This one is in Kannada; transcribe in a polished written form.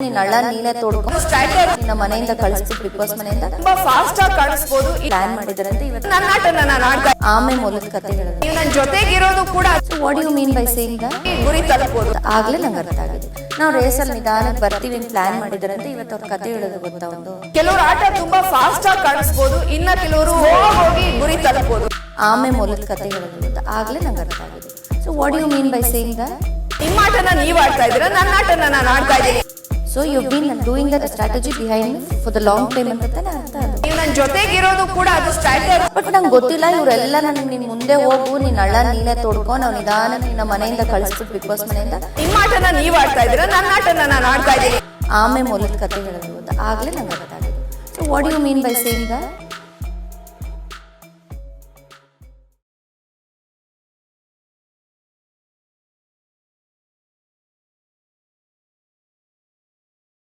ನೀನ್ ಹಳ್ಳ ನೀನೇ ತೋಡ್ಕೊಂಡು ಸ್ಟ್ರಾಟಜಿ ನಿನ್ನ ಮನೆಯಿಂದ ಕಳಿಸ್ಬಿಟ್ಟು ಬಿಗ್ ಬಾಸ್ ಮನೆಯಿಂದ ತುಂಬಾ ಫಾಸ್ಟ್ ಆಗಿ ಕಾಣಿಸ್ಬೋದು. ಪ್ಲಾನ್ ಮಾಡಿದಾರಂತೆ ಇವತ್ತು ನನ್ನ ಆಟನ ನಾನು ಆಡ್ತಾ ಇದ್ದೀನಿ. ಆಮೇಲೆ ಮೊಲದ ಕತೆ ಹೇಳಿದ್ರು. ನೀವು ನನ್ನ ಜೊತೆಗಿರೋದು ಕೂಡ what you mean by saying ಈ ಗುರಿ ತಲುಪಬಹುದು. ಆಗ್ಲೇ ನಂಗೆ ಅರ್ಥ ಆಗಿದೆ. ನಾವು ರೇಸಲ್ಲಿ ನಿಧಾನಕ್ಕೆ ಬರ್ತೀವಿ ಅಂತ ಪ್ಲಾನ್ ಮಾಡಿದಾರಂತೆ ಇವತ್ತು ಅವ್ರ ಕತೆ ಹೇಳೋದು ಗೊತ್ತಾ ಒಂದು. ಕೆಲವರು ಆಟ ತುಂಬಾ ಫಾಸ್ಟ್ ಆಗಿ ಕಾಣಿಸ್ಬೋದು, ಇನ್ನ ಕೆಲವರು ಹೋಗಿ ಗುರಿ ತಲುಪಬಹುದು. ಆಮೇಲೆ ಮೊಲದ ಕತೆ ಹೇಳೋದು ಗೊತ್ತಾ ಆಗ್ಲೇ ನಂಗೆ ಅರ್ಥ ಆಗಿದೆ. So what you mean by saying ನಿಮ್ಮ ಆಟನ ನೀವು ಆಡ್ತಾ ಇದ್ದೀರಾ, ನನ್ನ ಆಟನ ನಾನು ಆಡ್ತಾ ಇದ್ದೀನಿ. So you been doing the strategy behind for the long time ಅಂತ ಅರ್ಥ ಅದು. ನೀವು ನನ್ನ ಜೊತೆಗಿರೋದು ಕೂಡ ಅದು ಸ್ಟ್ರಾಟಜಿ. ಬಟ್ ನಂಗೆ ಗೊತ್ತಿಲ್ಲ ಇವರೆಲ್ಲ ನನಗೆ ನೀನ್ ಮುಂದೆ ಹೋಗು, ನೀನ್ ಹಳ್ಳ ನೀನೇ ತೋಡ್ಕೊ, ನಾವು ನಿಧಾನ ನಿನ್ನ ಮನೆಯಿಂದ ಕಳಿಸ್ಬಿಟ್ಟು ಬಿಗ್ ಬಾಸ್ ಮನೆಯಿಂದ ನಿಮ್ಮ ಆಟನ ನೀವು ಆಡ್ತಾ ಇದ್ದೀರಾ, ನನ್ನ ಆಟನ ನಾನು ಆಡ್ತಾ ಇದ್ದೀನಿ. ಆಮೇಲೆ ಮೊಲದ ಕತೆ ಹೇಳೋದು ಗೊತ್ತಾ ಆಗ್ಲೇ ನಂಗೆ ಅರ್ಥ ಆಗಿದೆ. So what you mean by saying